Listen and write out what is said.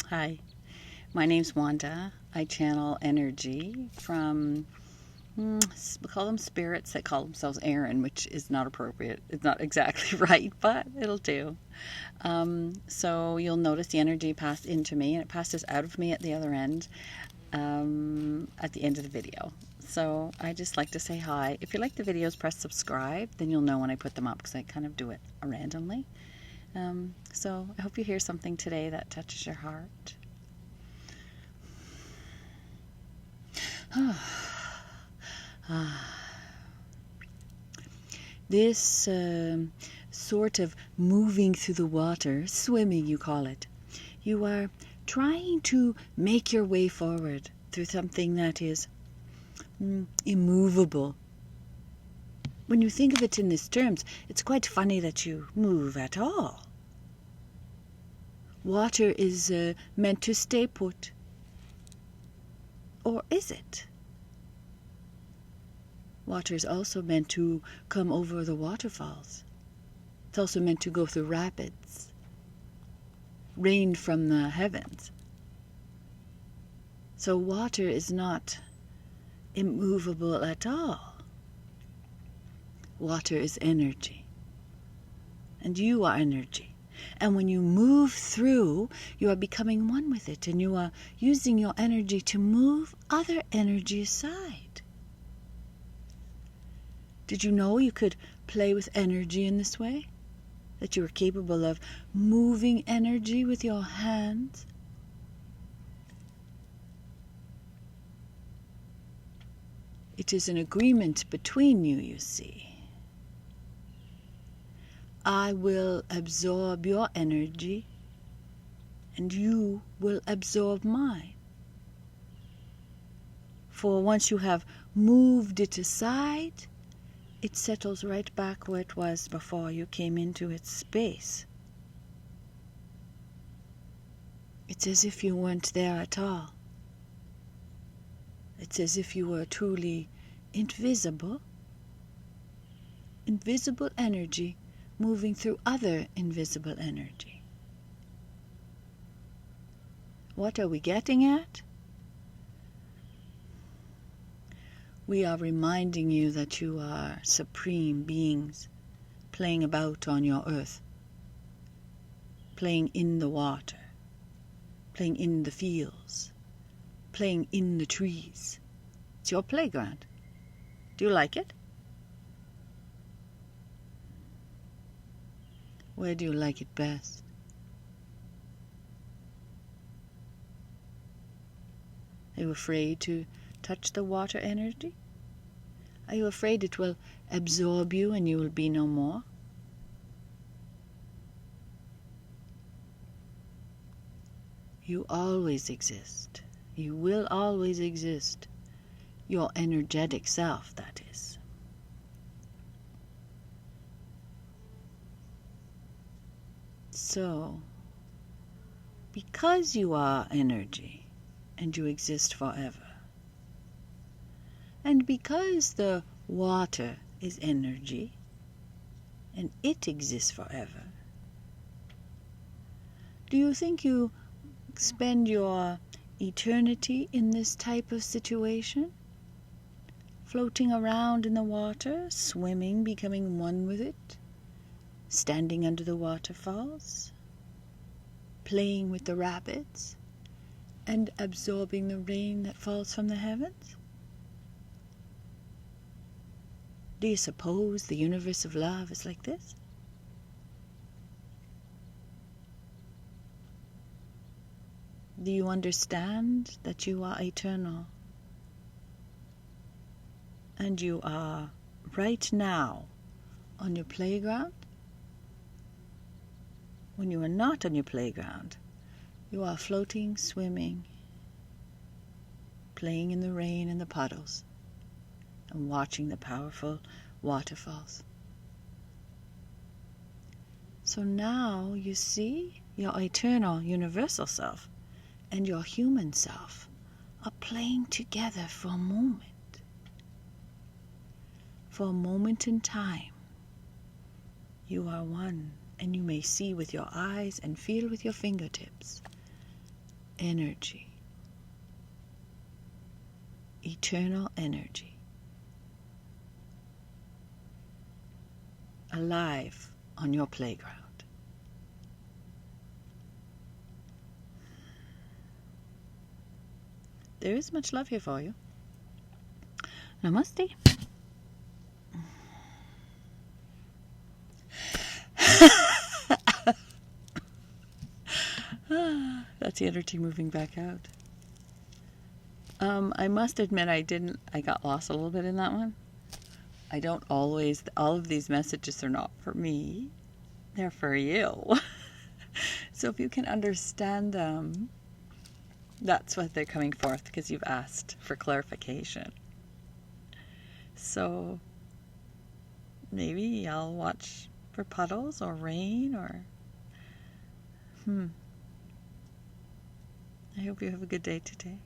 Hi, my name's Wanda. I channel energy from, we call them spirits that call themselves Aaron, which is not appropriate. It's not exactly right, but it'll do. So you'll notice the energy passed into me, and it passes out of me at the other end at the end of the video. So I just like to say hi. If you like the videos, press subscribe. Then you'll know when I put them up because I kind of do it randomly. So I hope you hear something today that touches your heart. This sort of moving through the water, swimming you call it, you are trying to make your way forward through something that is immovable. When you think of it in these terms, it's quite funny that you move at all. Water is meant to stay put. Or is it? Water is also meant to come over the waterfalls. It's also meant to go through rapids. Rain from the heavens. So water is not immovable at all. Water is energy. And you are energy. And when you move through, you are becoming one with it, and you are using your energy to move other energy aside. Did you know you could play with energy in this way? That you are capable of moving energy with your hands? It is an agreement between you, you see. I will absorb your energy, and you will absorb mine. For once you have moved it aside, it settles right back where it was before you came into its space. It's as if you weren't there at all. It's as if you were truly invisible. Invisible energy moving through other invisible energy. What are we getting at? We are reminding you that you are supreme beings playing about on your earth, playing in the water, playing in the fields, playing in the trees. It's your playground. Do you like it? Where do you like it best? Are you afraid to touch the water energy? Are you afraid it will absorb you and you will be no more? You always exist. You will always exist. Your energetic self, that is. So, because you are energy and you exist forever, and because the water is energy and it exists forever, do you think you spend your eternity in this type of situation? Floating around in the water, swimming, becoming one with it, standing under the waterfalls, playing with the rapids, and absorbing the rain that falls from the heavens? Do you suppose the universe of love is like this? Do you understand that you are eternal? And you are right now on your playground? When you are not on your playground, you are floating, swimming, playing in the rain and the puddles, and watching the powerful waterfalls. So now you see your eternal universal self and your human self are playing together for a moment. For a moment in time, you are one, and you may see with your eyes and feel with your fingertips energy, eternal energy, alive on your playground. There is much love here for you. Namaste. That's the energy moving back out. I must admit I got lost a little bit in that one. I don't always, all of these messages are not for me. They're for you. So if you can understand them, that's what they're coming forth, because you've asked for clarification. So maybe I'll watch for puddles or rain or... I hope you have a good day today.